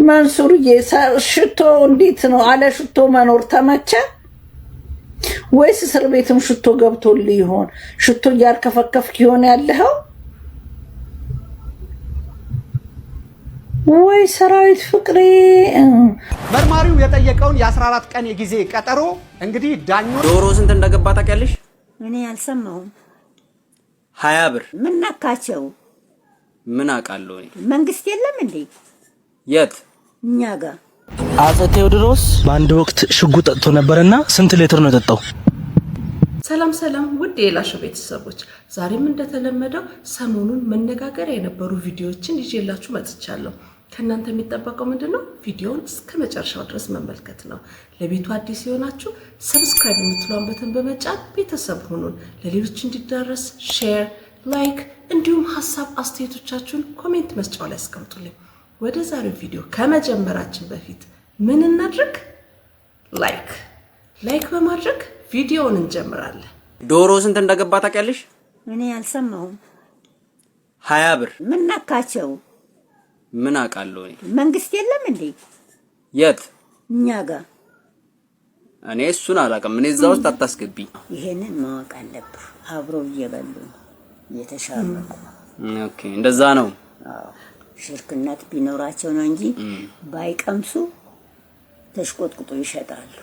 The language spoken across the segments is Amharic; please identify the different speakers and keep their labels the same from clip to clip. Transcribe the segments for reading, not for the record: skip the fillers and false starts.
Speaker 1: መንሱርዬ ሽቶ እንዴት ነው? አለ ሽቶ መኖር ተመቸ ወይስ እስር ቤትም ሽቶ ገብቶልህ ይሆን? ሽቶ እያርከፈከፍክ ይሆን ያለኸው? ወይ ሰራዊት ፍቅሬ።
Speaker 2: መርማሪው የጠየቀውን የ14 ቀን የጊዜ ቀጠሮ እንግዲህ ዳኞች
Speaker 3: ዶሮ ስንት እንደገባ ታውቂያለሽ?
Speaker 4: እኔ አልሰማሁም።
Speaker 3: 20 ብር።
Speaker 4: ምን ነካቸው?
Speaker 3: ምን አውቃለሁ እኔ።
Speaker 4: መንግስት የለም እንዴ?
Speaker 3: የት?
Speaker 4: እኛ ጋር
Speaker 5: አፄ ቴዎድሮስ በአንድ ወቅት ሽጉጥ ጠጥቶ ነበርና ስንት ሊትር ነው የጠጣው?
Speaker 6: ሰላም ሰላም ውድ የላሾ ቤተሰቦች፣ ዛሬም እንደተለመደው ሰሞኑን መነጋገሪያ የነበሩ ቪዲዮዎችን ይዤላችሁ መጥቻለሁ። ከእናንተ የሚጠበቀው ምንድነው? ቪዲዮውን እስከ መጨረሻው ድረስ መመልከት ነው። ለቤቱ አዲስ የሆናችሁ ሰብስክራይብ የምትለውን በተን በመጫን ቤተሰብ ሁኑን። ለሌሎች እንዲዳረስ ሼር፣ ላይክ እንዲሁም ሀሳብ አስተያየቶቻችሁን ኮሜንት መስጫው ላይ አስቀምጡልኝ። ወደ ዛሬው ቪዲዮ ከመጀመራችን በፊት ምን እናድርግ? ላይክ በማድረግ ቪዲዮውን እንጀምራለን።
Speaker 3: ዶሮ ስንት እንደገባ ታውቂያለሽ?
Speaker 4: እኔ አልሰማሁም።
Speaker 3: 20 ብር።
Speaker 4: ምን ነካቸው?
Speaker 3: ምን አውቃለሁ እኔ።
Speaker 4: መንግስት የለም እንዴ?
Speaker 3: የት?
Speaker 4: እኛ ጋር።
Speaker 3: እኔ እሱን አላውቅም። እኔ እዛ ውስጥ አታስገቢኝ።
Speaker 4: ይሄንን ማወቅ አለብህ። አብረው እየበሉ እየተሻረቁ።
Speaker 3: ኦኬ፣ እንደዛ ነው።
Speaker 4: አዎ፣ ሽርክነት ቢኖራቸው ነው እንጂ ባይቀምሱ ተሽቆጥቁጦ ይሸጣሉ።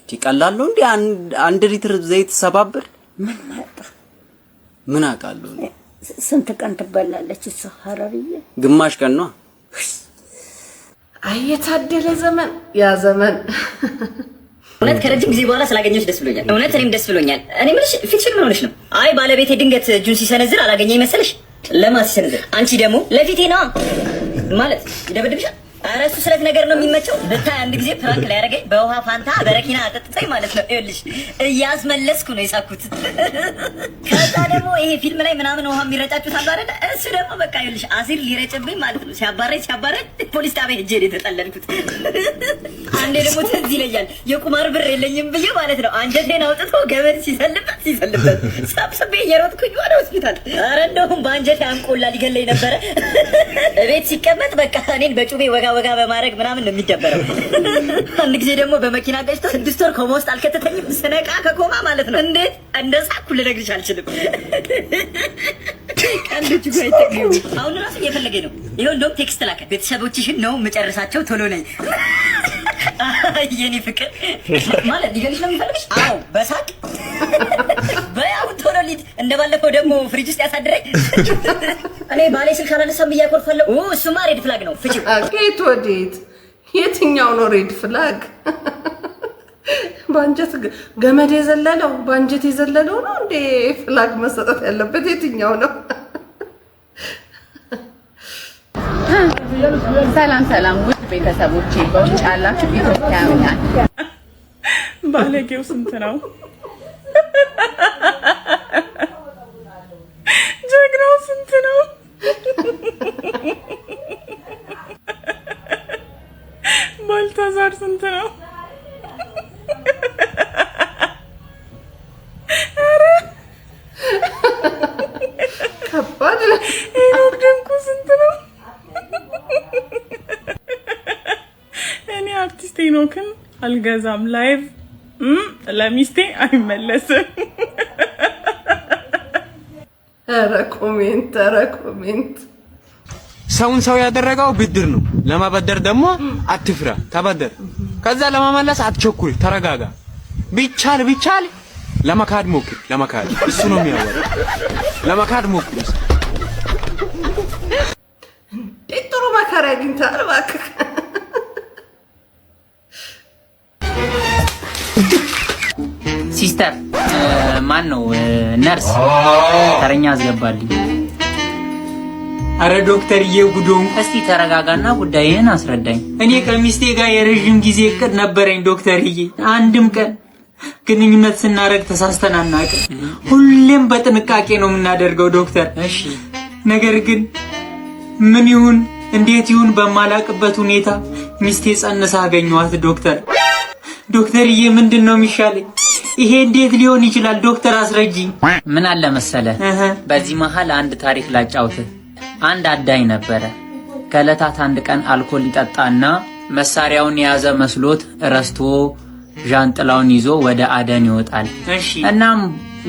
Speaker 3: ይቀላሉ እንዴ? አንድ ሊትር ዘይት 7 ብር።
Speaker 4: ምን ማለት?
Speaker 3: ምን አውቃለሁ እኔ።
Speaker 4: ስንት ቀን ትበላለች እሷ? ሐረርዬ
Speaker 3: ግማሽ ቀን ነው።
Speaker 6: አየታደለ ዘመን ያ ዘመን።
Speaker 7: እውነት ከረጅም ጊዜ በኋላ ስላገኘሁሽ ደስ ብሎኛል። እውነት እኔም ደስ ብሎኛል። እኔ ምንሽ ፊክሽን ምን ሆነሽ ነው? አይ ባለቤቴ ድንገት እጁን ሲሰነዝር አላገኘኝ መሰለሽ? ለማን ሲሰነዝር? አንቺ ደግሞ ለፊቴ ነው ማለት ይደበድብሻል። ኧረ እሱ ስለት ነገር ነው የሚመቸው። ብታይ አንድ ጊዜ ፍራንክ ላይ ያደረገኝ በውሃ ፋንታ በረኪና አጠጥተኝ ማለት ነው። ይኸውልሽ እያስመለስኩ ነው የሳኩት። ከዛ ደግሞ ይሄ ፊልም ላይ ምናምን ውሃ የሚረጫጩት አሉ አይደል? እሱ ደግሞ በቃ ይኸውልሽ አሲር ሊረጭብኝ ማለት ነው። ሲያባረኝ ፖሊስ ጣቢያ ሄጄ ነው የተጠለልኩት። አንዴ ደግሞ ትዝ ይለኛል የቁማር ብር የለኝም ብዬ ማለት ነው አንጀቴን አውጥቶ ገመድ ሲሰልበት ሰብስቤ እየሮጥኩኝ ወደ ሆስፒታል። ኧረ እንደውም በአንጀቴ አንቆላ ሊገለኝ ነበረ። እቤት ሲቀመጥ በቃ እኔን በጩቤ ወጋ በማድረግ ምናምን ነው የሚደበረው። አንድ ጊዜ ደግሞ በመኪና ገጭቶ 6 ወር ኮማ ውስጥ አልከተተኝም። ስነቃ ከኮማ ማለት ነው። እንዴት እንደሳኩ ልነግርሽ አልችልም። ቀንዶቹ ጋር ይተገኙ። አሁን ራሱ እየፈለገኝ ነው። ይሄው እንደውም ቴክስት ላከ። ቤተሰቦችሽን ነው መጨረሳቸው፣ ቶሎ ነኝ። የኔ ፍቅር ማለት ሊገልሽ ነው የሚፈልግሽ? አዎ በሳቅ በያው ቶሎ ሊድ እንደባለፈው ደግሞ ፍሪጅ ውስጥ ያሳድረኝ። እኔ ባሌ ስልክ አላነሳም እያኮርፋለሁ። እሱማ ሬድ ፍላግ ነው። ፍቺው
Speaker 6: ከየት ወዴት? የትኛው ነው ሬድ ፍላግ? ባንጀት ገመድ የዘለለው ባንጀት የዘለለው ነው እንዴ ፍላግ መሰጠት ያለበት? የትኛው ነው?
Speaker 8: ሰላም ውድ ቤተሰቦቼ፣ በውጭ ያላችሁ ኢትዮጵያውያን ባለጌው ስንት ነው? ጀግናው ስንት ነው? ባልታዛር ስንት ነው?
Speaker 6: ከባድ
Speaker 8: ሄኖክ ድንቁ ስንት ነው? እኔ አርቲስት ሄኖክን አልገዛም። ላይቭ ለሚስቴ አይመለስም።
Speaker 6: ኧረ ኮሜንት
Speaker 9: ሰውን ሰው ያደረገው ብድር ነው። ለማበደር ደግሞ አትፍራ፣ ተበደር። ከዛ ለማመለስ አትቸኩል፣ ተረጋጋ። ቢቻል ለመካድ ሞክር። ለመካድ እሱ ነው የሚያወራው። ለመካድ ሞክር።
Speaker 6: ጥሩ መከራ አግኝተሃል እባክህ።
Speaker 10: ሲስተር ማን ነው? ነርስ ተረኛ አስገባልኝ።
Speaker 9: አረ ዶክተርዬ ጉዶን፣
Speaker 10: እስቲ ተረጋጋና ጉዳይህን አስረዳኝ።
Speaker 9: እኔ ከሚስቴ ጋር የረጅም ጊዜ እቅድ ነበረኝ ዶክተርዬ። አንድም ቀን ግንኙነት ስናደርግ ተሳስተን አናውቅም። ሁሌም በጥንቃቄ ነው የምናደርገው ዶክተር።
Speaker 10: እሺ።
Speaker 9: ነገር ግን ምን ይሁን እንዴት ይሁን በማላቅበት ሁኔታ ሚስቴ ጸንሳ አገኘኋት ዶክተር። ዶክተርዬ ምንድነው የሚሻለኝ? ይሄ እንዴት ሊሆን ይችላል ዶክተር አስረጂኝ።
Speaker 10: ምን አለ መሰለ በዚህ መሃል አንድ ታሪክ ላጫውት። አንድ አዳኝ ነበረ። ከዕለታት አንድ ቀን አልኮል ይጠጣና መሳሪያውን የያዘ መስሎት ረስቶ ዣንጥላውን ይዞ ወደ አደን ይወጣል። እናም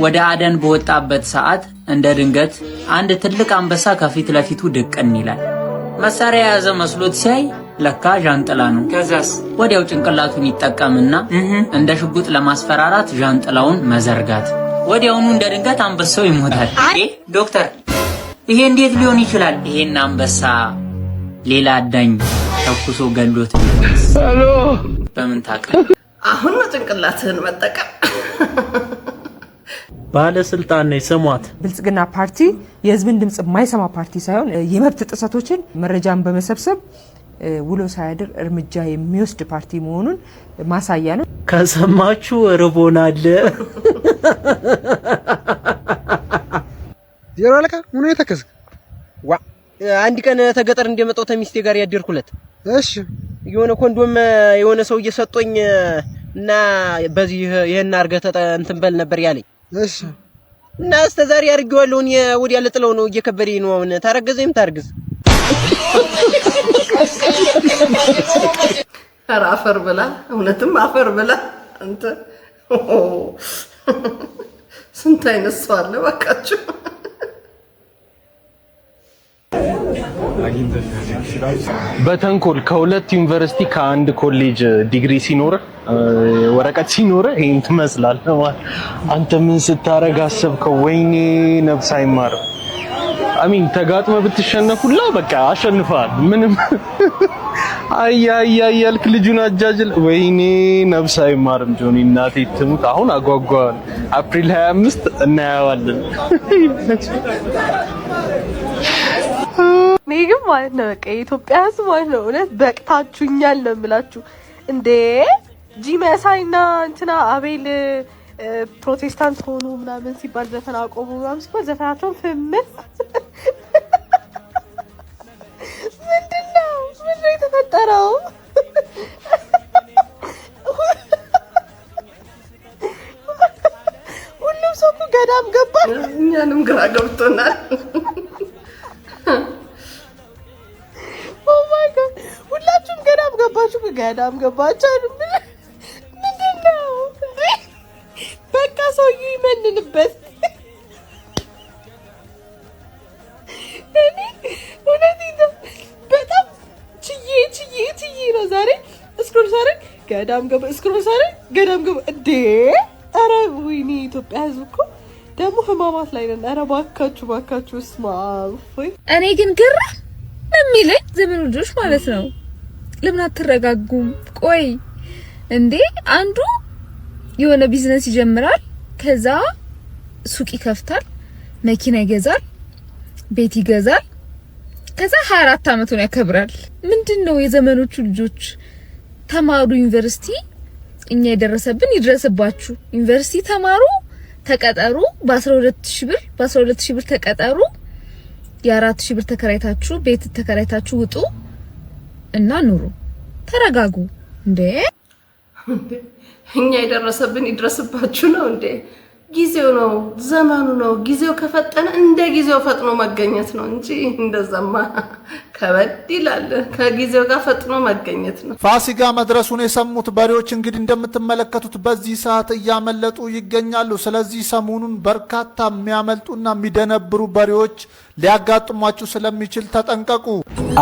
Speaker 10: ወደ አደን በወጣበት ሰዓት እንደ ድንገት አንድ ትልቅ አንበሳ ከፊት ለፊቱ ድቅን ይላል። መሳሪያ የያዘ መስሎት ሲያይ ለካ ዣንጥላ ነው። ከዛስ ወዲያው ጭንቅላቱን ይጠቀምና እንደ ሽጉጥ ለማስፈራራት ዣንጥላውን መዘርጋት። ወዲያውኑ እንደ ድንገት አንበሳው ይሞታል። ዶክተር ይሄ እንዴት ሊሆን ይችላል? ይሄን አንበሳ ሌላ አዳኝ ተኩሶ ገሎት ሄሎ በምን ታውቅ?
Speaker 6: አሁን ነው ጭንቅላትህን መጠቀም።
Speaker 5: ባለስልጣን ነኝ ስሟት።
Speaker 11: ብልጽግና ፓርቲ የህዝብን ድምጽ የማይሰማ ፓርቲ ሳይሆን የመብት ጥሰቶችን መረጃን በመሰብሰብ ውሎ ሳያድር እርምጃ የሚወስድ ፓርቲ መሆኑን ማሳያ ነው።
Speaker 5: ከሰማችሁ ርቦናል።
Speaker 2: ዜሮ አለቃ ምን የተከሰ ዋ አንድ ቀን ተገጠር እንደመጣው ተሚስቴ ጋር ያደርኩለት። እሺ የሆነ ኮንዶም የሆነ ሰው እየሰጠኝ እና በዚህ ይሄን አርገህ እንትን በል ነበር ያለኝ። እሺ እና አስተዛሪ አርገዋለሁ እኔ ወዲያ ለጥለው ነው እየከበደኝ ነው። አሁን ታረገዘኝም ታርግዝ።
Speaker 6: አፈር ብላ እውነትም አፈር ብላ አንተ ስንት አይነት ሰው አለ ባካችሁ።
Speaker 5: በተንኮል ከሁለት ዩኒቨርሲቲ ከአንድ ኮሌጅ ዲግሪ ሲኖር ወረቀት ሲኖር ይሄን ትመስላለህ። አንተ ምን ስታረግ አሰብከው? ወይኔ ነፍስ አይማር። አሚን ተጋጥመ ብትሸነፉላ በቃ አሸንፋል። ምንም አያያያልክ ልጁን አጃጅል። ወይኔ ነፍስ አይማርም። ጆኒ እናቴ ትሙት። አሁን አጓጓል። አፕሪል 25 እናያዋለን።
Speaker 12: ግን ማለት ነው በቃ የኢትዮጵያ ሕዝብ ማለት ነው እውነት በቅታችሁኛል ነው የምላችሁ። እንዴ ጂመሳይና እንትና አቤል ፕሮቴስታንት ሆኑ ምናምን ሲባል ዘፈን አቆሙ ምናምን ሲባል ዘፈናቸውን ፍምስ ምንድነው የተፈጠረው? ሁሉም ሰው ገዳም ገባ።
Speaker 6: እኛንም ግራ ገብቶናል።
Speaker 12: ሁላችሁም ገዳም ገባችሁ። ገዳም ገባችሁ ምንድነው? በቃ ሰውዬው ይመንንበት። እኔ እውነቴን ነው በጣም ችዬ ነው ዛሬ እስክሮል ሳረግ ገዳም ገባ፣ እስክሮል ሳረግ ገዳም ገባ። እንዴ ኧረ ወይኔ ኢትዮጵያ ሕዝብ እኮ ደግሞ ህማማት ላይ ነን። ኧረ ባካችሁ ስማ።
Speaker 13: እኔ ግን ግራ የሚለኝ ዘመኑ ልጆች ማለት ነው ለምን አትረጋጉም? ቆይ እንዴ አንዱ የሆነ ቢዝነስ ይጀምራል፣ ከዛ ሱቅ ይከፍታል፣ መኪና ይገዛል፣ ቤት ይገዛል፣ ከዛ 24 አመቱን ያከብራል። ምንድነው የዘመኖቹ ልጆች? ተማሩ ዩኒቨርሲቲ፣ እኛ የደረሰብን ይድረስባችሁ። ዩኒቨርሲቲ ተማሩ፣ ተቀጠሩ፣ በ12000 ብር ተቀጠሩ፣ የ4000 ብር ተከራይታችሁ ቤት ተከራይታችሁ ውጡ እና ኑሩ። ተረጋጉ። እንዴ
Speaker 6: እኛ የደረሰብን ይድረስባችሁ ነው እንዴ? ጊዜው ነው፣ ዘመኑ ነው። ጊዜው ከፈጠነ እንደ ጊዜው ፈጥኖ መገኘት ነው እንጂ እንደዛማ ከበድ ይላል። ከጊዜው ጋር ፈጥኖ መገኘት ነው።
Speaker 14: ፋሲካ መድረሱን የሰሙት በሬዎች እንግዲህ እንደምትመለከቱት በዚህ ሰዓት እያመለጡ ይገኛሉ። ስለዚህ ሰሞኑን በርካታ የሚያመልጡና የሚደነብሩ በሬዎች ሊያጋጥሟችሁ ስለሚችል ተጠንቀቁ።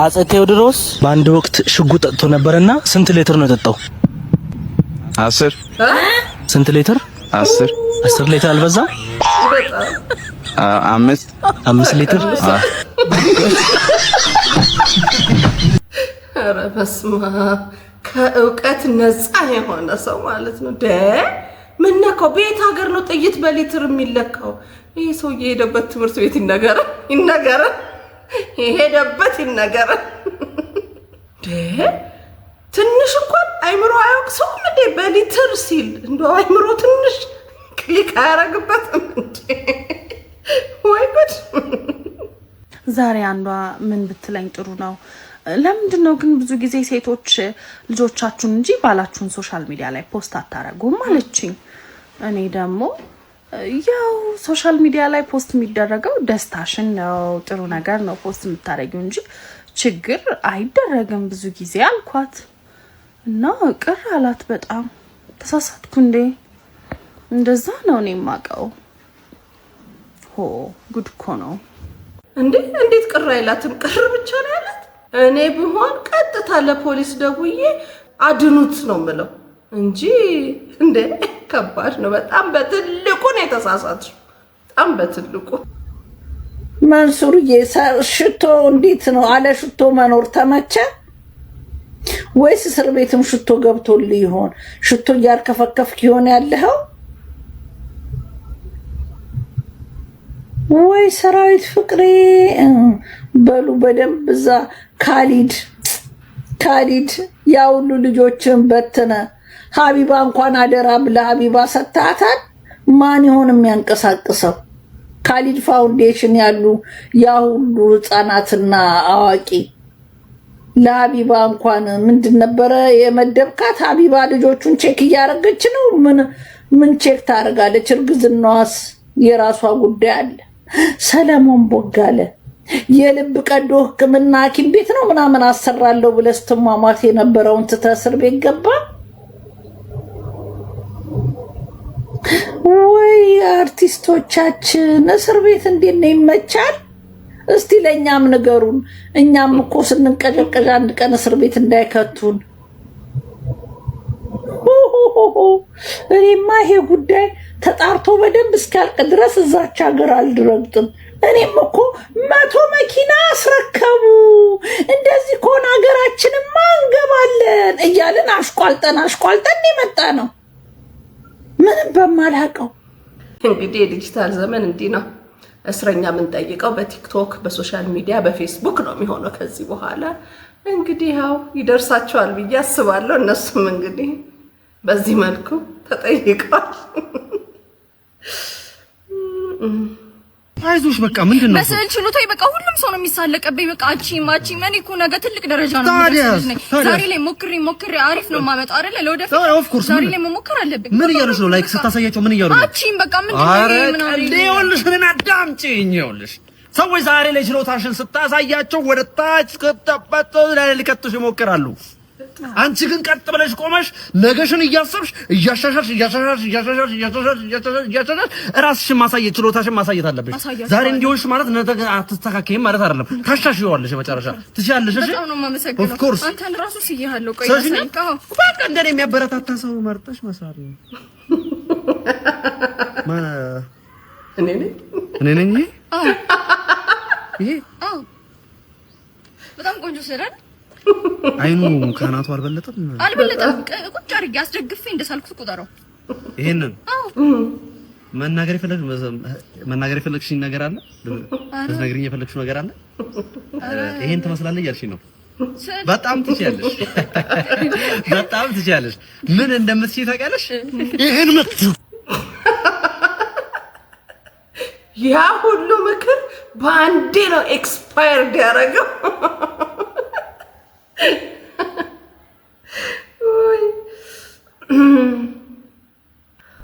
Speaker 5: አፄ ቴዎድሮስ በአንድ ወቅት ሽጉጥ ጠጥቶ ነበርና ስንት ሊትር ነው የጠጣው?
Speaker 9: 10
Speaker 5: ስንት ሊትር? 10 ሊትር አልበዛም? 5 ሊትር።
Speaker 6: ኧረ በስመ አብ። ከእውቀት ነፃ የሆነ ሰው ማለት ነው። ምን ነካው? ቤት ሀገር ነው ጥይት በሊትር የሚለካው? ይሄ ሰው የሄደበት ትምህርት ቤት ይነገረ የሄደበት ይነገረ። ትንሽ እንኳን አይምሮ አያውቅሰውም እንዴ? በሊትር ሲል እንደው አይምሮ ትንሽ ክሊክ አያረግበትም እንዴ? ወይ ጉድ!
Speaker 15: ዛሬ አንዷ ምን ብትለኝ ጥሩ ነው፣ ለምንድን ነው ግን ብዙ ጊዜ ሴቶች ልጆቻችሁን እንጂ ባላችሁን ሶሻል ሚዲያ ላይ ፖስት አታረጉም አለችኝ። እኔ ደግሞ ያው ሶሻል ሚዲያ ላይ ፖስት የሚደረገው ደስታሽን ነው፣ ጥሩ ነገር ነው ፖስት የምታረጊው እንጂ ችግር አይደረግም ብዙ ጊዜ አልኳት እና ቅር አላት በጣም። ተሳሳትኩ እንዴ? እንደዛ ነው እኔ የማውቀው። ሆ ጉድ እኮ ነው
Speaker 6: እንዴ! እንዴት ቅር አይላትም? ቅር ብቻ ነው ያላት። እኔ ብሆን ቀጥታ ለፖሊስ ደውዬ አድኑት ነው የምለው እንጂ እንዴ ከባድ ነው በጣም። በትልቁ ነው የተሳሳትሽው፣ በጣም በትልቁ።
Speaker 1: መንሱርዬ ሽቶ እንዴት ነው? አለ ሽቶ መኖር ተመቸ ወይስ እስር ቤትም ሽቶ ገብቶልህ ይሆን? ሽቶ እያርከፈከፍክ ይሆን ያለኸው? ወይ ሰራዊት ፍቅሬ በሉ በደንብ እዛ ካሊድ ያው ሁሉ ልጆችን በተነ። ሀቢባ እንኳን አደራ ብለህ ሀቢባ ሰጣታል። ማን ይሆን የሚያንቀሳቅሰው? ካሊድ ፋውንዴሽን ያሉ ያው ሁሉ ህፃናትና አዋቂ ለሀቢባ እንኳን ምንድን ነበረ የመደብካት? ሀቢባ ልጆቹን ቼክ እያደረገች ነው። ምን ቼክ ታደርጋለች? እርግዝናዋስ የራሷ ጉዳይ አለ። ሰለሞን ቦጋለ የልብ ቀዶ ህክምና ሐኪም ቤት ነው ምናምን አሰራለሁ ብለህ ስትሟሟት የነበረውን ትተህ እስር ቤት ገባ። ወይ አርቲስቶቻችን እስር ቤት እንዴት ነው ይመቻል? እስቲ ለኛም ንገሩን። እኛም እኮ ስንቀጨቀጭ አንድ ቀን እስር ቤት እንዳይከቱን። እኔማ ይሄ ጉዳይ ተጣርቶ በደንብ እስኪያልቅ ድረስ እዛች ሀገር አልድረግጥም። እኔም እኮ 100 መኪና አስረከቡ እንደዚህ ከሆነ ሀገራችንማ እንገባለን እያልን አሽቋልጠን የመጣ ነው ምንም በማላውቀው።
Speaker 6: እንግዲህ የዲጂታል ዘመን እንዲህ ነው። እስረኛ የምንጠይቀው በቲክቶክ በሶሻል ሚዲያ በፌስቡክ ነው የሚሆነው። ከዚህ በኋላ እንግዲህ ያው ይደርሳቸዋል ብዬ አስባለሁ። እነሱም እንግዲህ በዚህ መልኩ ተጠይቀዋል።
Speaker 16: አይዞሽ በቃ ምንድነው
Speaker 17: በስዕል ችሎታዬ በቃ ሁሉም ሰው ነው የሚሳለቀብኝ። በቃ አቺ እኔ እኮ ነገ ትልቅ ደረጃ ነው የምደርሰው። ዛሬ ላይ ሞክሬ አሪፍ ነው የማመጣው አይደለ? ለወደፊት ዛሬ ላይ መሞከር አለብኝ።
Speaker 16: ምን እያሉሽ ነው? ላይክ ስታሳያቸው ምን እያሉ ነው?
Speaker 17: አቺም በቃ ምንድነው
Speaker 16: ይኸውልሽ እኔን አዳምጪኝ። ይኸውልሽ ሰዎች ዛሬ ላይ ችሎታሽን ስታሳያቸው ወደ ታች ከተበጠ ላይ ሊከቱሽ ይሞክራሉ። አንቺ ግን ቀጥ ብለሽ ቆመሽ ነገሽን እያሰብሽ እያሻሻልሽ ራስሽን ማሳየት ችሎታሽን ማሳየት አለብሽ። ዛሬ እንዲሆንሽ ማለት ነገ አትስተካከይም ማለት አይደለም። ታሻሽዋለሽ መጨረሻ ትችያለሽ። እሺ
Speaker 17: በጣም ነው የማመሰግነው።
Speaker 16: ኦፍ ኮርስ
Speaker 17: አንተን ራሱ ሲያለው ቆይ
Speaker 16: ሳይቃው በቃ እንደኔ የሚያበረታታ ሰው መርጠሽ መስራት ነው። እኔ ነኝ። ይሄ
Speaker 17: በጣም ቆንጆ ሰራን።
Speaker 16: አይኑ ካናቱ አልበለጠም።
Speaker 17: ቁጭ አድርጌ አስደግፌ እንደሳልኩት ቁጠረው።
Speaker 16: ይሄንን መናገር የፈለግሽኝ ነገር አለ? ልትነግሪኝ የፈለግሽው ነገር አለ? ይሄን ትመስላለህ እያልሽኝ ነው? በጣም ትችያለሽ። ምን እንደምትችይ ታውቂያለሽ? ይሄን
Speaker 6: ያ ሁሉ ምክር በአንዴ ነው ኤክስፓየርድ ያደረገው።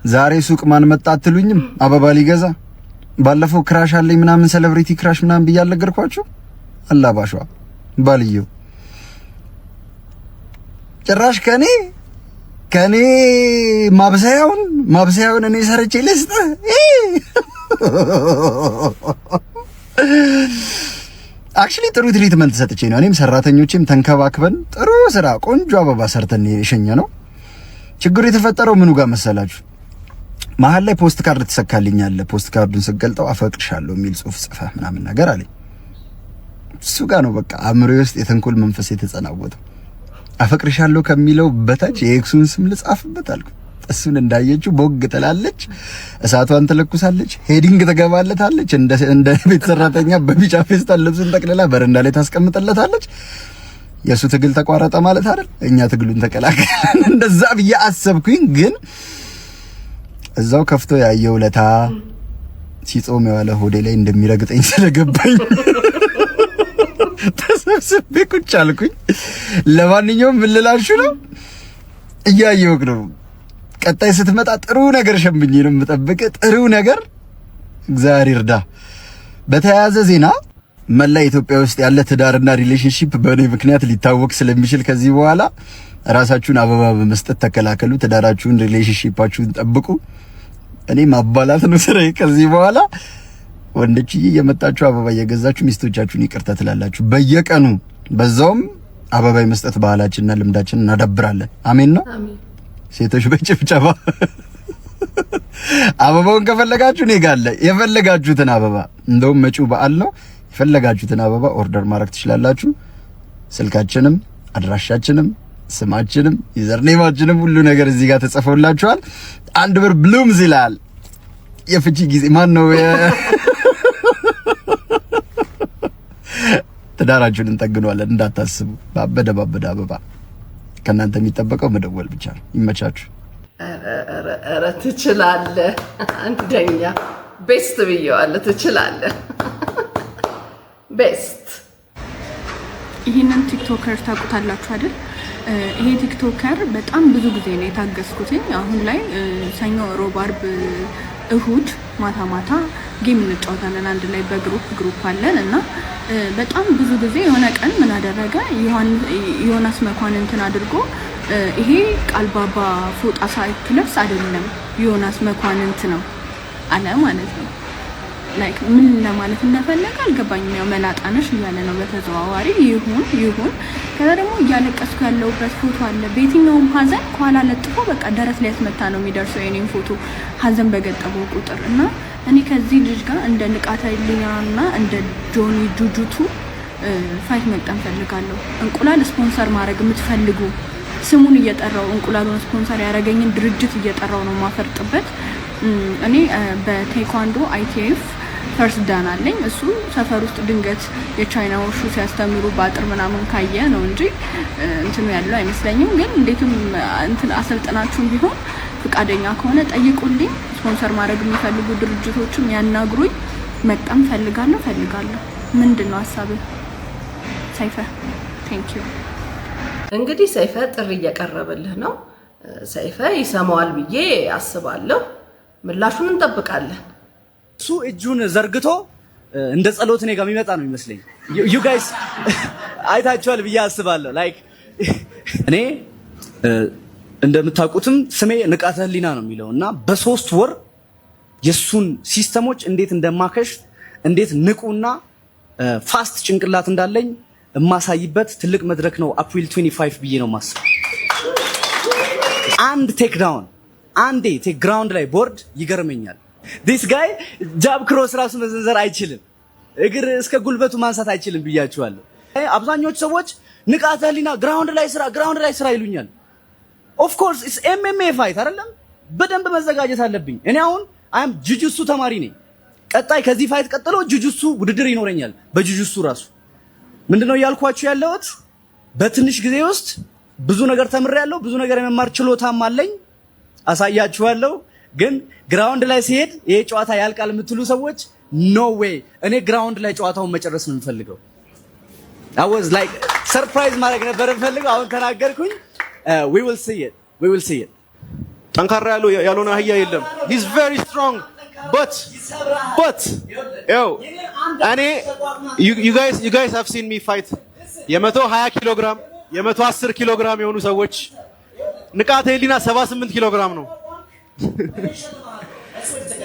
Speaker 18: ዛሬ ሱቅ ማን መጣ አትሉኝም? አበባ ሊገዛ ባለፈው ክራሽ አለኝ ምናምን ሴሌብሪቲ ክራሽ ምናምን ብዬ አልነገርኳችሁ? አላባሿ ባልየው ጭራሽ ከኔ ማብሰያውን እኔ ሰርቼ ልስጥ። አክቹሊ ጥሩ ትሪትመንት ሰጥቼ ነው እኔም ሰራተኞቼም ተንከባክበን ጥሩ ስራ ቆንጆ አበባ ሰርተን የሸኘ ነው። ችግሩ የተፈጠረው ምኑ ጋር መሰላችሁ? መሀል ላይ ፖስት ካርድ ተሰካልኛለህ። ፖስት ካርዱን ስገልጠው አፈቅርሻለሁ የሚል ጽሑፍ ጽፈህ ምናምን ነገር አለኝ። እሱ ጋር ነው በቃ አእምሮዬ ውስጥ የተንኮል መንፈስ የተጸናወተው። አፈቅርሻለሁ ከሚለው በታች የኤክሱን ስም ልጻፍበት አልኩ። እሱን እንዳየችው ቦግ ትላለች፣ እሳቷን ትለኩሳለች፣ ሄዲንግ ትገባለታለች። እንደ ቤት ሰራተኛ በቢጫ ፌስታል ልብሱን ጠቅልላ በረንዳ ላይ ታስቀምጥለታለች። የሱ ትግል ተቋረጠ ማለት አይደል? እኛ ትግሉን ተቀላቀልን። እንደዛ ብዬ አሰብኩኝ። ግን እዛው ከፍቶ ያየው ለታ ሲጾም የዋለ ሆዴ ላይ እንደሚረግጠኝ ስለገባኝ ተሰብስቤ ቁጭ አልኩኝ። ለማንኛውም ምን ልላችሁ ነው፣ እያየሁህ ነው። ቀጣይ ስትመጣ ጥሩ ነገር ሸምኜ ነው የምጠብቅህ። ጥሩ ነገር እግዚአብሔር ይርዳ። በተያያዘ ዜና መላ ኢትዮጵያ ውስጥ ያለ ትዳርና ሪሌሽንሺፕ በእኔ ምክንያት ሊታወቅ ስለሚችል ከዚህ በኋላ ራሳችሁን አበባ በመስጠት ተከላከሉ። ትዳራችሁን፣ ሪሌሽንሺፓችሁን ጠብቁ። እኔ ማባላት ነው ስራዬ ከዚህ በኋላ። ወንዶችዬ የመጣችሁ አበባ እየገዛችሁ ሚስቶቻችሁን ይቅርታ ትላላችሁ በየቀኑ። በዛውም አበባ የመስጠት ባህላችንና ልምዳችንን እናዳብራለን። አሜን ነው። ሴቶች በጭብጨባ አበባውን ከፈለጋችሁ እኔ ጋር አለ። የፈለጋችሁትን አበባ እንደውም መጪው በዓል ነው። የፈለጋችሁትን አበባ ኦርደር ማድረግ ትችላላችሁ። ስልካችንም አድራሻችንም ስማችንም ዩዘርኔማችንም ሁሉ ነገር እዚህ ጋር ተጽፎላችኋል። 1 ብር ብሉምስ ይላል። የፍቺ ጊዜ ማን ነው? ትዳራችሁን እንጠግነዋለን እንዳታስቡ። ባበደ አበባ ከናንተ የሚጠበቀው መደወል ብቻ ነው። ይመቻችሁ።
Speaker 6: ኧረ ትችላለህ። አንደኛ ቤስት ብየዋለሁ። ትችላለህ። ቤስት።
Speaker 15: ይሄንን ቲክቶከር ታውቁታላችሁ አይደል? ይሄ ቲክቶከር በጣም ብዙ ጊዜ ነው የታገስኩትኝ። አሁን ላይ ሰኞ፣ ሮብ፣ አርብ፣ እሁድ ማታ ጌም እንጫወታለን አንድ ላይ በግሩፕ አለን እና በጣም ብዙ ጊዜ የሆነ ቀን ምን አደረገ ዮናስ መኳንንትን አድርጎ ይሄ ቃልባባ ፎጣ ሳይክለብስ አይደለም ዮናስ መኳንንት ነው አለ ማለት ነው። ላይክ ምን ለማለት እንደፈለገ አልገባኝም። ያው መላጣነሽ እያለ ነው በተዘዋዋሪ። ይሁን ከዛ ደግሞ እያለቀስኩ ያለውበት ፎቶ አለ። በየትኛውም ሀዘን ከኋላ ለጥፎ በቃ ደረት ላይ ያስመታ ነው የሚደርሰው የኔን ፎቶ ሀዘን በገጠመው ቁጥር እና እኔ ከዚህ ልጅ ጋር እንደ ንቃተ ህሊናና እንደ ጆኒ ጁጁቱ ፋይት መቅጠም ፈልጋለሁ። እንቁላል ስፖንሰር ማድረግ የምትፈልጉ ስሙን እየጠራው እንቁላሉን ስፖንሰር ያደረገኝን ድርጅት እየጠራው ነው ማፈርጥበት። እኔ በቴኳንዶ ITF ፈርስት ዳን አለኝ። እሱ ሰፈር ውስጥ ድንገት የቻይናዎቹ ሲያስተምሩ በአጥር ምናምን ካየ ነው እንጂ እንትኑ ያለው አይመስለኝም። ግን እንዴትም እንትን አሰልጥናችሁም ቢሆን ፍቃደኛ ከሆነ ጠይቁልኝ። ስፖንሰር ማድረግ የሚፈልጉ ድርጅቶችም ያናግሩኝ። መጣም ፈልጋለሁ። ምንድነው ሐሳብ? ሰይፈ ቴንክ ዩ።
Speaker 6: እንግዲህ ሰይፈ ጥሪ እየቀረበልህ ነው። ሰይፈ ይሰማዋል ብዬ አስባለሁ። ምላሹን እንጠብቃለን።
Speaker 16: እሱ እጁን ዘርግቶ እንደ ጸሎት እኔ ጋር የሚመጣ ነው የሚመስለኝ። ዩ ጋይስ አይታችኋል ብዬ አስባለሁ። ላይክ እኔ እንደምታውቁትም ስሜ ንቃተ ህሊና ነው የሚለው እና በ3 ወር የሱን ሲስተሞች እንዴት እንደማከሽ እንዴት ንቁና ፋስት ጭንቅላት እንዳለኝ የማሳይበት ትልቅ መድረክ ነው። አፕሪል 25 ብዬ ነው ማስበው። አንድ ቴክ ዳውን አንዴ ቴክ ግራውንድ ላይ ቦርድ ይገርመኛል። ዲስ ጋይ ጃብ ክሮስ ራሱ መዘንዘር አይችልም። እግር እስከ ጉልበቱ ማንሳት አይችልም ብያችኋለሁ። አብዛኞቹ ሰዎች ንቃተ ህሊና ግራውንድ ላይ ስራ ይሉኛል። ኦፍ ኮርስ ኢትስ MMA ፋይት አይደለም። በደንብ መዘጋጀት አለብኝ። እኔ አሁን አም ጁጁሱ ተማሪ ነኝ። ቀጣይ ከዚህ ፋይት ቀጥሎ ጁጁሱ ውድድር ይኖረኛል። በጁጁሱ ራሱ ምንድነው ያልኳችሁ ያለሁት በትንሽ ጊዜ ውስጥ ብዙ ነገር ተምሬያለሁ። ብዙ ነገር የመማር ችሎታም አለኝ። አሳያችኋለሁ። ግን ግራውንድ ላይ ሲሄድ ይሄ ጨዋታ ያልቃል የምትሉ ሰዎች ኖ ዌይ። እኔ ግራውንድ ላይ ጨዋታውን መጨረስ ነው የምፈልገው። I was like ሰርፕራይዝ ማድረግ ነበር የምፈልገው። አሁን ተናገርኩኝ። we will see it
Speaker 19: ጠንካራ ያልሆነ አህያ የለም። he's very strong but yo እኔ you guys have seen me fight የ120 ኪሎ ግራም የ110 ኪሎ ግራም የሆኑ ሰዎች ንቃተ ህሊና 78 ኪሎ ግራም ነው።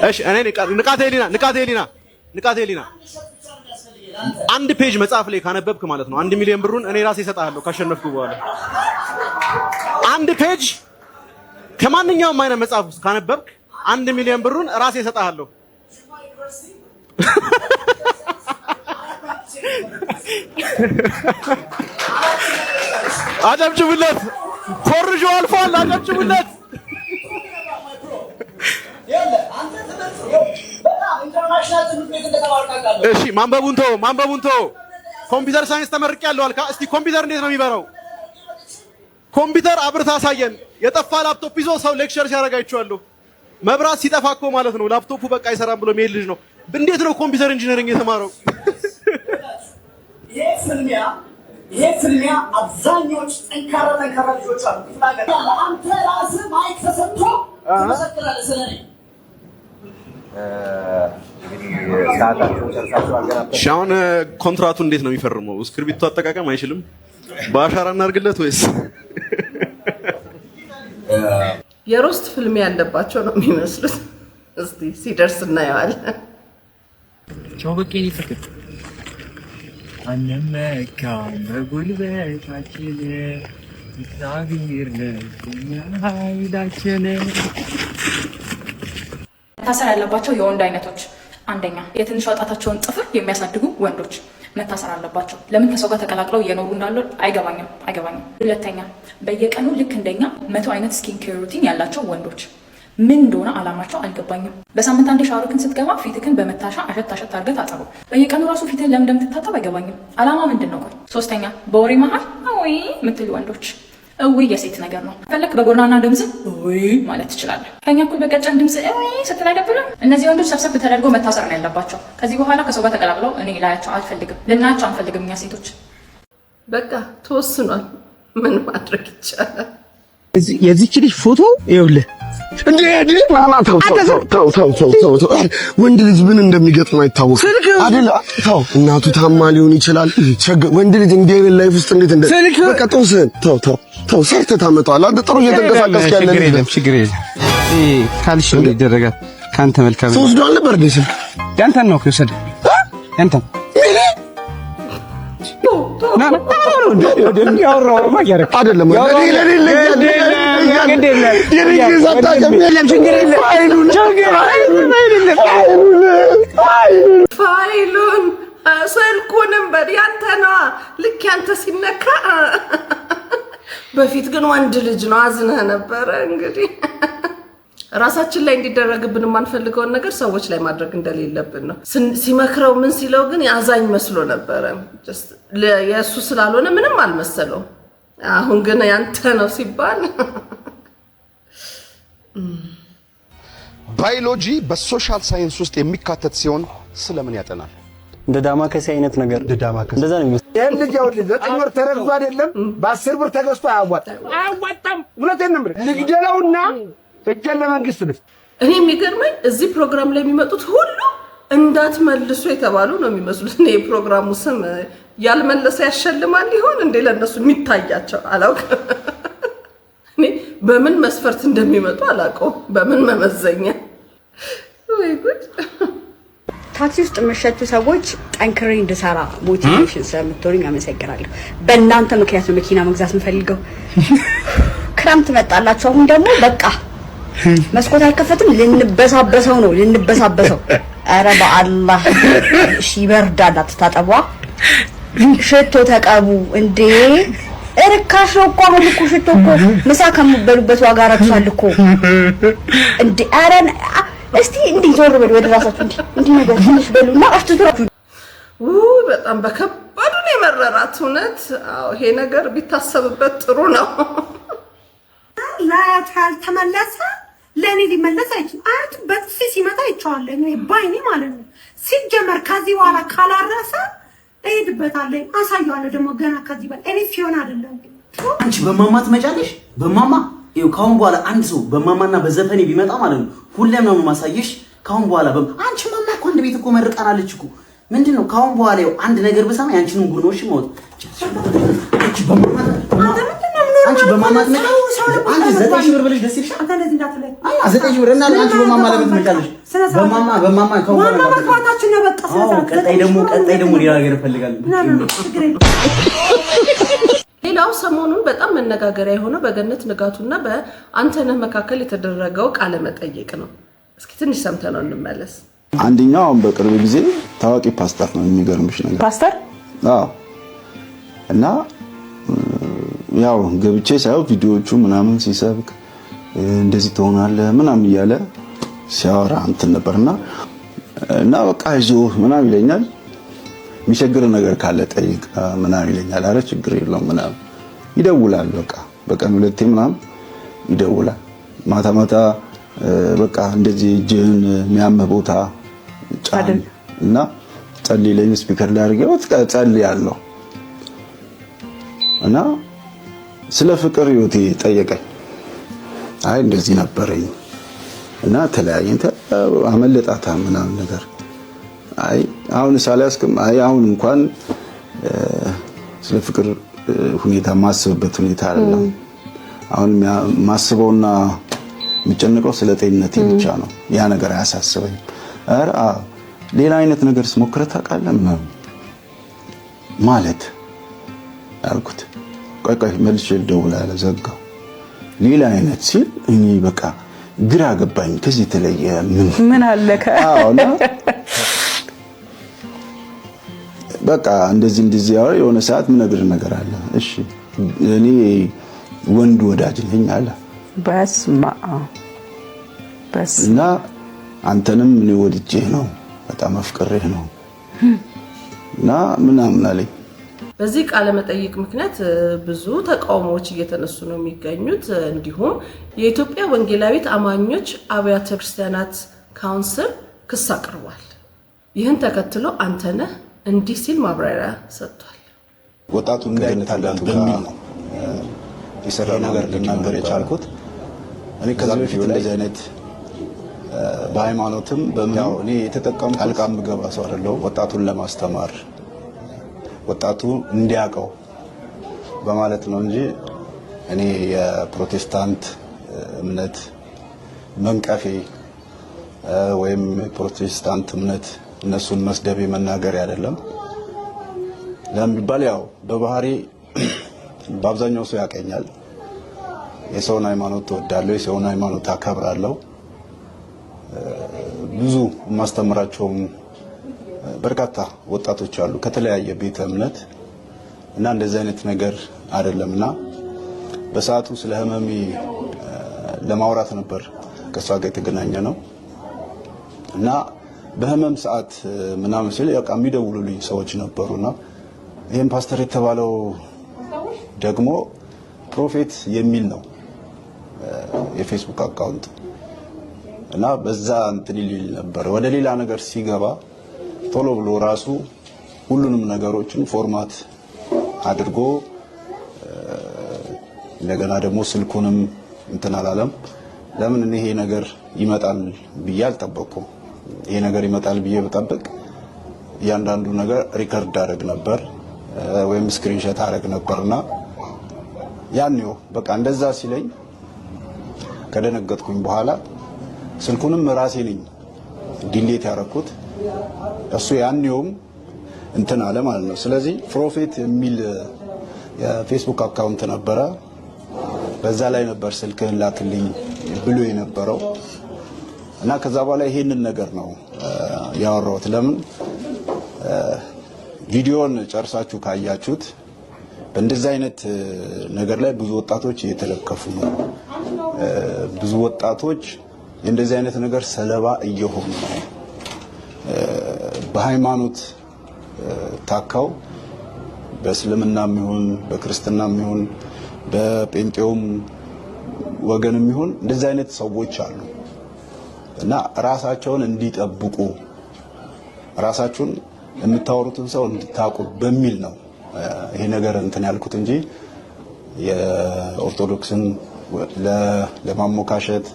Speaker 19: እሺ እኔ ንቃተ ህሊና አንድ ፔጅ መጽሐፍ ላይ ካነበብክ ማለት ነው 1 ሚሊዮን ብሩን እኔ ራሴ እሰጥሃለሁ ካሸነፍኩ በኋላ። አንድ ፔጅ ከማንኛውም አይነት መጽሐፍ ውስጥ ካነበብክ 1 ሚሊዮን ብሩን ራሴ እሰጥሃለሁ። አጨብጭቡለት። ኮርጆ አልፏል። አጨብጭቡለት። እሺ ማንበቡን ተው። ኮምፒውተር ሳይንስ ተመርቄያለሁ አልካ። እስቲ ኮምፒውተር እንዴት ነው የሚበራው? ኮምፒውተር አብርታ አሳየን። የጠፋ ላፕቶፕ ይዞ ሰው ሌክቸር ሲያደርግ አይቼዋለሁ። መብራት ሲጠፋ እኮ ማለት ነው ላፕቶፑ በቃ አይሰራም ብሎ የሚሄድ ልጅ ነው። እንዴት ነው ኮምፒውተር ኢንጂነሪንግ የተማረው?
Speaker 20: ይሄ ፍልሚያ አብዛኞች ጠንካራ ልጆች አሉ። አንተ ራስህ ማይክ ተሰጥቶ ትመሰክራለህ ስለኔ።
Speaker 19: ሻውን ኮንትራቱ እንዴት ነው የሚፈርመው? እስክሪብቶ አጠቃቀም አይችልም? በአሻራ እናርግለት ወይስ
Speaker 6: የሮስት ፊልም ያለባቸው ነው የሚመስሉት? እስቲ ሲደርስ እናየዋለን።
Speaker 9: ቻው በቄኒ ፍቅር አንመካ በጉልበታችን እግዚአብሔር ለኃይላችን።
Speaker 21: መታሰር ያለባቸው የወንድ አይነቶች፣ አንደኛ የትንሽ ጣታቸውን ጥፍር የሚያሳድጉ ወንዶች መታሰር አለባቸው። ለምን ከሰው ጋር ተቀላቅለው እየኖሩ እንዳለ አይገባኝም። ሁለተኛ በየቀኑ ልክ እንደኛ 100 አይነት ስኪን ኬር ሩቲን ያላቸው ወንዶች ምን እንደሆነ አላማቸው አልገባኝም። በሳምንት አንዴ ሻወርክን ስትገባ ፊትክን በመታሻ አሸት አድርገህ ታጠበው። በየቀኑ ራሱ ፊትህን ለምን እንደምትታጠብ አይገባኝም። አላማ ምንድን ነው? ሶስተኛ በወሬ መሀል አይ የምትሉ ወንዶች እውይ የሴት ነገር ነው። ፈለክ በጎርናና ድምጽ እውይ ማለት ትችላለህ። ከኛ እኩል በቀጨን ድምጽ እውይ ስትል አይደብርም? እነዚህ ወንዶች ሰብሰብ ተደርገው መታሰር ነው ያለባቸው። ከዚህ በኋላ ከሰው ጋር ተቀላቅለው እኔ ላያቸው አልፈልግም፣ ልናያቸው አንፈልግም። እኛ ሴቶች
Speaker 6: በቃ ተወስኗል። ምን ማድረግ ይቻላል?
Speaker 16: የዚህች ልጅ ፎቶ ይኸውልህ እንዴ
Speaker 22: ወንድ ልጅ ምን እንደሚገጥም አይታወቅም አይደል? ተው እናቱ ታማ ሊሆን ይችላል። ወንድ ልጅ እንደ ላይፍ ውስጥ እንዴት እንደ በቃ ጦስህን ተው ሰርተህ ታመጣዋለህ። አንተ ጥሩ እየተንቀሳቀስክ ያለ
Speaker 16: ችግር የለም ካልሽ ነው ይደረጋል። ካንተ መልካም
Speaker 22: ነው ወስዶ አልነበር እንዴ?
Speaker 16: ያንተን ነው ከወሰደ ያንተን
Speaker 6: ፋይሉን ስልኩንም ያንተ ነዋ። ልክ ያንተ ሲነካ በፊት ግን ወንድ ልጅ ነው አዝነህ ነበረ። እንግዲህ ራሳችን ላይ እንዲደረግብን የማንፈልገውን ነገር ሰዎች ላይ ማድረግ እንደሌለብን ነው ሲመክረው። ምን ሲለው ግን አዛኝ መስሎ ነበረ። የእሱ ስላልሆነ ምንም አልመሰለው። አሁን ግን ያንተ ነው ሲባል
Speaker 22: ባዮሎጂ በሶሻል ሳይንስ ውስጥ የሚካተት ሲሆን ስለምን ያጠናል?
Speaker 23: እንደ ዳማከሴ አይነት ነገር እንደዛ ነው የሚመስለው።
Speaker 16: ይሄን ልጅ አውል 9 ወር ተረግዞ አይደለም በ10 ብር ተገዝቶ አያዋጣም። እውነቴን ነው የምልህ። ልግደለውና እጀን ለመንግስት ልፍ።
Speaker 6: እኔ የሚገርመኝ እዚህ ፕሮግራም ላይ የሚመጡት ሁሉ እንዳትመልሱ የተባሉ ነው የሚመስሉት። እኔ የፕሮግራሙ ስም ያልመለሰ ያሸልማል ይሆን እንዴ? ለነሱ የሚታያቸው አላውቅም። እኔ በምን መስፈርት እንደሚመጡ አላውቀውም። በምን መመዘኛ ወይ ጉድ።
Speaker 24: ታክሲ ውስጥ የምትሸቱ ሰዎች ጠንክሬ እንድሰራ ሞቲቬሽን ስለምትሆኑኝ አመሰግናለሁ። በእናንተ ምክንያት ነው መኪና መግዛት የምፈልገው። ክረምት መጣላችሁ። አሁን ደግሞ በቃ መስኮት አይከፈትም። ልንበሳበሰው ነው ልንበሳበሰው። ኧረ በአላህ እሺ ይበርዳል። አትታጠቧ። ሽቶ ተቀቡ እንዴ! እርካሽ ነው እኮ አሁን እኮ ሽቶ እኮ ምሳ ከምትበሉበት ዋጋ ረክሷል እኮ እንዴ! ኧረ እስቲ እንዲህ ዞር በሉ ወደ ራሳችሁ። እንዲህ ነገር ትንሽ በሉና አፍትቱራችሁ።
Speaker 6: በጣም በከባዱ ነው የመረራት እውነት። አዎ ይሄ ነገር ቢታሰብበት ጥሩ ነው።
Speaker 25: ላያት ያልተመለሰ ለኔ ሊመለስ አይችልም። አያት በጥፊ ሲመታ ይቻላል እኔ ባይኔ ማለት ነው። ሲጀመር ከዚህ በኋላ ካላረሰ እሄድበታለሁ፣ አሳየዋለሁ። ደግሞ ገና ከዚህ በኋላ እኔ ፊዮና አይደለም።
Speaker 20: አንቺ በማማ ትመጫለሽ። በማማ ይኸው ካሁን በኋላ አንድ ሰው በማማና በዘፈኔ ቢመጣ ማለት ነው ሁሌም ነው ማሳየሽ። ካሁን በኋላ አንቺ ማማ እኮ አንድ ቤት እኮ መርቃናለች እኮ ምንድነው? ካሁን በኋላ ይኸው አንድ ነገር ብሰማ ያንቺንም ጉርኖሽ ሞት አንቺ በማማ አንቺ 9 ብር ብለሽ ደስ ይልሻል። አንተ እንደዚህ እንዳትለኝ 9 ብር እና አንቺ በማማ ለምን ትመጫለሽ? በማማ ካሁን በኋላ ቀጣይ ደግሞ ሌላ ነገር እፈልጋለሁ።
Speaker 6: ሌላው ሰሞኑን በጣም መነጋገሪያ የሆነው በገነት ንጋቱና በአንተነህ መካከል የተደረገው ቃለ መጠይቅ ነው። እስኪ ትንሽ ሰምተነው እንመለስ።
Speaker 26: አንደኛው አሁን በቅርብ ጊዜ ታዋቂ ፓስተር ነው። የሚገርምሽ ነገር
Speaker 11: ፓስተር
Speaker 26: እና ያው ገብቼ ሳይው ቪዲዮዎቹ ምናምን ሲሰብክ እንደዚህ ትሆናለህ ምናምን እያለ ሲያወራ እንትን ነበርና በቃ አይዞህ ምናምን ይለኛል። የሚቸግር ነገር ካለ ጠይቅ ምናምን ይለኛል። አረ ችግር የለውም ምናምን ይደውላል። በቀን 2 ምናምን ይደውላል። ማታ በቃ እንደዚህ እጅህን የሚያምህ ቦታ ጫን እና ጸልይልኝ ስፒከር ላይ አድርጌው ጸልያለሁ እና ስለ ፍቅር ህይወቴ ጠየቀኝ። አይ እንደዚህ ነበረኝ እና ተለያየን አመለጣታ ምናምን ነገር አይ አሁን ሳላስከም አይ አሁን እንኳን ስለ ፍቅር ሁኔታ ማስበበት ሁኔታ አይደለም አሁን ማስበውና የሚጨነቀው ስለ ጤንነቴ ብቻ ነው ያ ነገር አያሳስበኝ አረ ሌላ አይነት ነገር ስሞክረህ ታውቃለህ ማለት አልኩት ቆይ መልሼ ልደውልልህ ዘጋው ሌላ አይነት ሲል እኔ በቃ ግራ ገባኝ ከዚህ ተለየ
Speaker 11: ምን አለከ
Speaker 26: ነው በቃ እንደዚህ ያው የሆነ ሰዓት ምን ነገር አለ እሺ እኔ ወንድ ወዳጅ ነኝ አለ በስማ እና አንተንም እኔ ወድጄ ነው በጣም አፍቅሬህ ነው እና ምናምን አለኝ
Speaker 6: በዚህ ቃለ መጠይቅ ምክንያት ብዙ ተቃውሞዎች እየተነሱ ነው የሚገኙት እንዲሁም የኢትዮጵያ ወንጌላዊት አማኞች አብያተ ክርስቲያናት ካውንስል ክስ አቅርቧል ይህን ተከትሎ አንተነህ እንዲህ ሲል ማብራሪያ ሰጥቷል
Speaker 26: ወጣቱ እንዳይታለል በሚል ነው የሰራ ነገር ልናገር የቻልኩት እኔ ከዚህ በፊት እንደዚህ አይነት በሃይማኖትም በምንም እኔ የተጠቀምኩት አልቃም ገባ ሰው አይደለው ወጣቱን ለማስተማር ወጣቱ እንዲያቀው በማለት ነው እንጂ እኔ የፕሮቴስታንት እምነት መንቀፌ ወይም ፕሮቴስታንት እምነት እነሱን መስደብ መናገር አይደለም ለምን ቢባል ያው በባህሪ በአብዛኛው ሰው ያቀኛል የሰውን ሃይማኖት ተወዳለሁ የሰውን ሃይማኖት አከብራለሁ ብዙ ማስተምራቸው በርካታ ወጣቶች አሉ ከተለያየ ቤተ እምነት እና እንደዚህ አይነት ነገር አይደለምና በሰዓቱ ስለ ህመሜ ለማውራት ነበር ከሷ ጋር የተገናኘ ነው እና በህመም ሰዓት ምናምን ሲል ያው የሚደውሉልኝ ሰዎች ነበሩና ይሄን ፓስተር የተባለው ደግሞ ፕሮፌት የሚል ነው የፌስቡክ አካውንት እና በዛ እንትን ይል ነበር ወደ ሌላ ነገር ሲገባ ቶሎ ብሎ ራሱ ሁሉንም ነገሮችን ፎርማት አድርጎ እንደገና ደግሞ ስልኩንም እንትን አላለም ለምን ይሄ ነገር ይመጣል ብዬ አልጠበቅኩም ይሄ ነገር ይመጣል ብዬ በጠበቅ ያንዳንዱ ነገር ሪከርድ አደረግ ነበር ወይም ስክሪንሾት አደረግ ነበርና ያንው በቃ እንደዛ ሲለኝ ከደነገጥኩኝ በኋላ ስልኩንም ራሴ ነኝ ዲሊት ያደረኩት እሱ ያንውም እንትን አለ ማለት ነው ስለዚህ ፕሮፌት የሚል የፌስቡክ አካውንት ነበረ በዛ ላይ ነበር ስልክህን ላክልኝ ብሎ የነበረው እና ከዛ በኋላ ይሄንን ነገር ነው ያወራሁት ለምን ቪዲዮን ጨርሳችሁ ካያችሁት በእንደዚህ አይነት ነገር ላይ ብዙ ወጣቶች እየተለከፉ ነው ብዙ ወጣቶች እንደዚህ አይነት ነገር ሰለባ እየሆኑ ነው በሃይማኖት ታካው በእስልምናም ይሁን በክርስትናም ይሁን በጴንጤውም ወገንም ይሁን እንደዚህ አይነት ሰዎች አሉ እና ራሳቸውን እንዲጠብቁ ራሳቸውን የምታወሩትን ሰው እንድታቁ በሚል ነው ይሄ ነገር እንትን ያልኩት እንጂ የኦርቶዶክስን ለማሞካሸት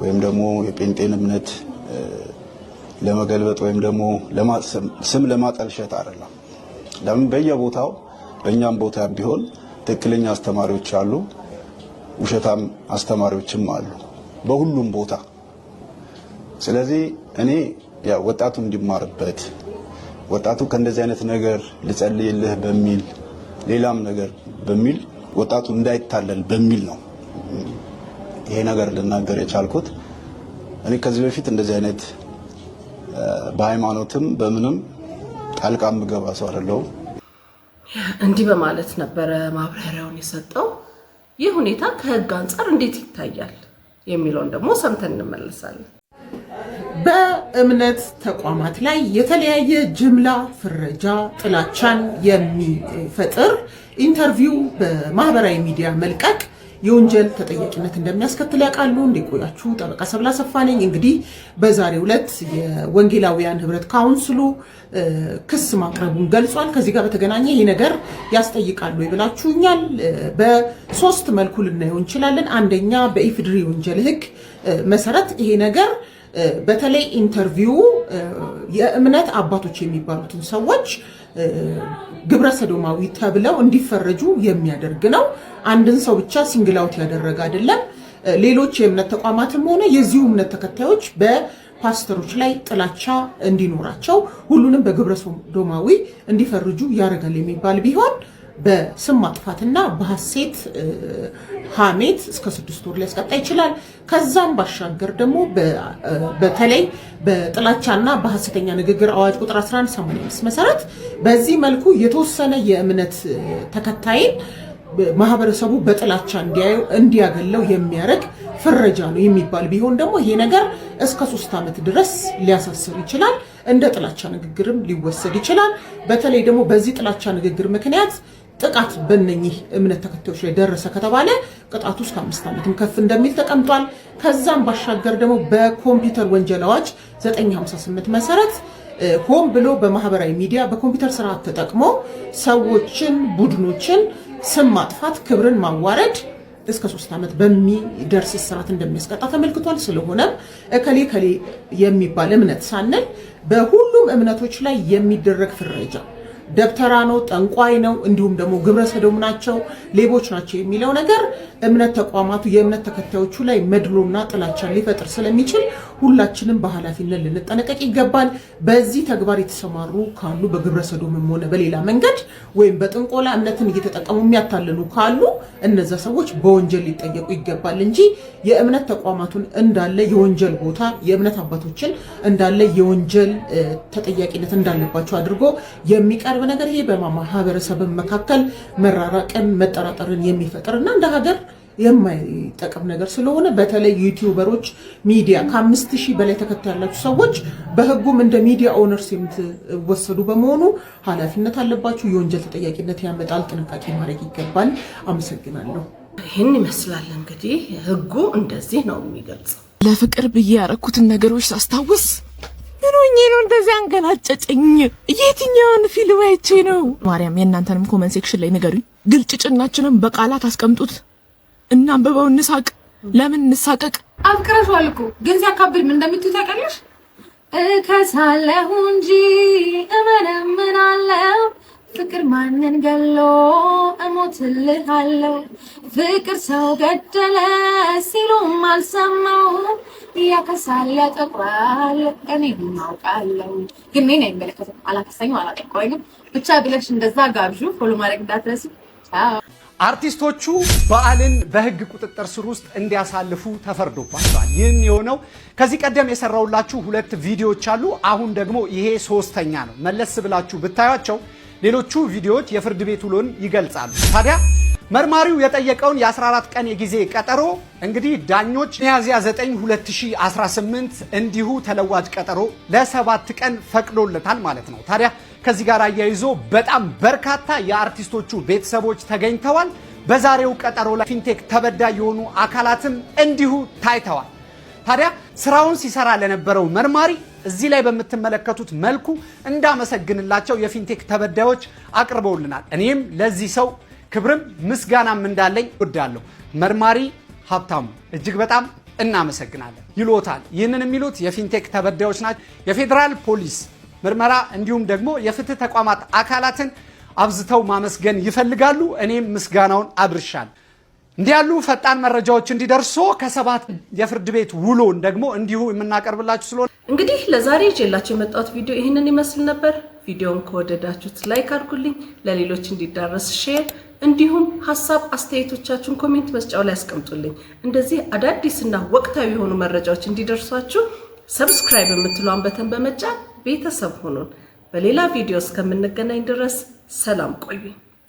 Speaker 26: ወይም ደግሞ የጴንጤን እምነት ለመገልበጥ ወይም ደግሞ ስም ለማጠልሸት አይደለም ለምን በየቦታው በእኛም ቦታ ቢሆን ትክክለኛ አስተማሪዎች አሉ ውሸታም አስተማሪዎችም አሉ በሁሉም ቦታ ስለዚህ እኔ ያ ወጣቱ እንዲማርበት ወጣቱ ከእንደዚህ አይነት ነገር ልጸልይልህ በሚል ሌላም ነገር በሚል ወጣቱ እንዳይታለል በሚል ነው ይሄ ነገር ልናገር የቻልኩት እኔ ከዚህ በፊት እንደዚህ አይነት በሃይማኖትም በምንም ጣልቃም ገባ ሰው አይደለሁም
Speaker 6: እንዲህ በማለት ነበር ማብራሪያውን የሰጠው ይህ ሁኔታ ከህግ አንፃር እንዴት ይታያል የሚለውን ደግሞ ሰምተን እንመለሳለን
Speaker 2: በእምነት ተቋማት ላይ የተለያየ ጅምላ ፍረጃ ጥላቻን የሚፈጥር ኢንተርቪው በማህበራዊ ሚዲያ መልቀቅ የወንጀል ተጠያቂነት እንደሚያስከትል ያውቃሉ። እንደቆያችሁ ጠበቃ ሰብለ አሰፋ ነኝ። እንግዲህ በዛሬው ዕለት የወንጌላውያን ህብረት ካውንስሉ ክስ ማቅረቡን ገልጿል። ከዚህ ጋር በተገናኘ ይሄ ነገር ያስጠይቃሉ ይብላችሁኛል። በሶስት መልኩ ልናየው እንችላለን። አንደኛ በኢፍድሪ ወንጀል ህግ መሰረት ይሄ ነገር በተለይ ኢንተርቪው የእምነት አባቶች የሚባሉትን ሰዎች ግብረ ሰዶማዊ ተብለው እንዲፈረጁ የሚያደርግ ነው። አንድን ሰው ብቻ ሲንግል አውት ያደረገ አይደለም። ሌሎች የእምነት ተቋማትም ሆነ የዚሁ እምነት ተከታዮች በፓስተሮች ላይ ጥላቻ እንዲኖራቸው ሁሉንም በግብረ ሰዶማዊ እንዲፈርጁ ያደርጋል የሚባል ቢሆን በስም ማጥፋትና በሐሰት ሐሜት እስከ 6 ወር ሊያስቀጣ ይችላል። ከዛም ባሻገር ደግሞ በተለይ በጥላቻና በሐሰተኛ ንግግር አዋጅ ቁጥር 1185 መሰረት በዚህ መልኩ የተወሰነ የእምነት ተከታይን ማህበረሰቡ በጥላቻ እንዲያገለው የሚያደርግ ፍረጃ ነው የሚባል ቢሆን ደግሞ ይሄ ነገር እስከ 3 ዓመት ድረስ ሊያሳስር ይችላል። እንደ ጥላቻ ንግግርም ሊወሰድ ይችላል። በተለይ ደግሞ በዚህ ጥላቻ ንግግር ምክንያት ጥቃት በእነኚህ እምነት ተከታዮች ላይ ደረሰ ከተባለ ቅጣቱ እስከ 5 ዓመትም ከፍ እንደሚል ተቀምጧል። ከዛም ባሻገር ደግሞ በኮምፒውተር ወንጀል አዋጅ 958 መሰረት ሆን ብሎ በማህበራዊ ሚዲያ በኮምፒውተር ስርዓት ተጠቅሞ ሰዎችን፣ ቡድኖችን ስም ማጥፋት፣ ክብርን ማዋረድ እስከ 3 ዓመት በሚደርስ እስራት እንደሚያስቀጣ ተመልክቷል። ስለሆነም እከሌ ከሌ የሚባል እምነት ሳንል በሁሉም እምነቶች ላይ የሚደረግ ፍረጃ ደብተራ ነው፣ ጠንቋይ ነው፣ እንዲሁም ደግሞ ግብረ ሰዶም ናቸው፣ ሌቦች ናቸው የሚለው ነገር እምነት ተቋማቱ የእምነት ተከታዮቹ ላይ መድሎና ጥላቻን ሊፈጥር ስለሚችል ሁላችንም በኃላፊነት ልንጠነቀቅ ይገባል። በዚህ ተግባር የተሰማሩ ካሉ በግብረ ሰዶምም ሆነ በሌላ መንገድ ወይም በጥንቆላ እምነትን እየተጠቀሙ የሚያታልሉ ካሉ እነዛ ሰዎች በወንጀል ሊጠየቁ ይገባል እንጂ የእምነት ተቋማቱን እንዳለ የወንጀል ቦታ የእምነት አባቶችን እንዳለ የወንጀል ተጠያቂነት እንዳለባቸው አድርጎ የሚቀርብ ነገር ይሄ በማህበረሰብ መካከል መራራቅን መጠራጠርን የሚፈጥርና እንደ ሀገር የማይጠቅም ነገር ስለሆነ በተለይ ዩቲዩበሮች ሚዲያ ከ5000 በላይ ተከታይ ያላችሁ ሰዎች በህጉም እንደ ሚዲያ ኦነርስ የምትወሰዱ በመሆኑ ኃላፊነት አለባችሁ። የወንጀል ተጠያቂነት ያመጣል። ጥንቃቄ ማድረግ ይገባል። አመሰግናለሁ።
Speaker 6: ይህን ይመስላል እንግዲህ ህጉ እንደዚህ ነው የሚገልጸው።
Speaker 3: ለፍቅር ብዬ ያረኩትን ነገሮች ሳስታውስ ምንኝ ነው እንደዚህ አንገላጨጨኝ? የትኛውን ፊልም አይቼ ነው? ማርያም የእናንተንም ኮመንት ሴክሽን ላይ ንገሩኝ። ግልጭጭናችንን በቃላት አስቀምጡት እና አንብበው እንሳቅ። ለምን እንሳቀቅ?
Speaker 17: አፍቅረሽዋል እኮ ግን ሲያካብል ምን እንደምትይ ታውቂያለሽ? እከሳለሁ እንጂ እመነምናለሁ ፍቅር ማንን ገሎ እሞትልሃለሁ ፍቅር ሰው ገደለ ሲሉም አልሰማው ያከሳል ያጠቋል እኔ ማውቃለሁ ግን ምን አይመለከትም አላከሰኝም አላጠቋኝም ብቻ ብለሽ እንደዛ ጋብዡ ፎሎ ማድረግ እንዳትረሱ ቻው
Speaker 4: አርቲስቶቹ በዓልን በህግ ቁጥጥር ስር ውስጥ እንዲያሳልፉ ተፈርዶባቸዋል። ይህም የሆነው ከዚህ ቀደም የሰራውላችሁ 2 ቪዲዮዎች አሉ። አሁን ደግሞ ይሄ 3ኛ ነው። መለስ ብላችሁ ብታዩቸው ሌሎቹ ቪዲዮዎች የፍርድ ቤት ውሎን ይገልጻሉ። ታዲያ መርማሪው የጠየቀውን የ14 ቀን የጊዜ ቀጠሮ እንግዲህ ዳኞች ሚያዝያ 9 2018 እንዲሁ ተለዋጭ ቀጠሮ ለ7 ቀን ፈቅዶለታል ማለት ነው። ታዲያ ከዚህ ጋር አያይዞ በጣም በርካታ የአርቲስቶቹ ቤተሰቦች ተገኝተዋል። በዛሬው ቀጠሮ ላይ ፊንቴክ ተበዳይ የሆኑ አካላትም እንዲሁ ታይተዋል። ታዲያ ስራውን ሲሰራ ለነበረው መርማሪ እዚህ ላይ በምትመለከቱት መልኩ እንዳመሰግንላቸው የፊንቴክ ተበዳዮች አቅርበውልናል። እኔም ለዚህ ሰው ክብርም ምስጋናም እንዳለኝ ወዳለሁ። መርማሪ ሀብታሙ እጅግ በጣም እናመሰግናለን ይሎታል። ይህንን የሚሉት የፊንቴክ ተበዳዮች ናቸው። የፌዴራል ፖሊስ ምርመራ እንዲሁም ደግሞ የፍትህ ተቋማት አካላትን አብዝተው ማመስገን ይፈልጋሉ። እኔም ምስጋናውን አድርሻለሁ። እንዲህ ያሉ ፈጣን መረጃዎች እንዲደርሶ ከ7 የፍርድ ቤት ውሎን ደግሞ እንዲሁ የምናቀርብላችሁ ስለሆነ
Speaker 6: እንግዲህ ለዛሬ ይዤላችሁ የመጣሁት ቪዲዮ ይህንን ይመስል ነበር። ቪዲዮውን ከወደዳችሁት ላይክ አድርጉልኝ፣ ለሌሎች እንዲዳረስ ሼር፣ እንዲሁም ሀሳብ አስተያየቶቻችሁን ኮሜንት መስጫው ላይ አስቀምጡልኝ። እንደዚህ አዳዲስና ወቅታዊ የሆኑ መረጃዎች እንዲደርሷችሁ ሰብስክራይብ የምትሏን በተን በመጫን ቤተሰብ ሁኑን። በሌላ ቪዲዮ እስከምንገናኝ ድረስ ሰላም ቆዩኝ።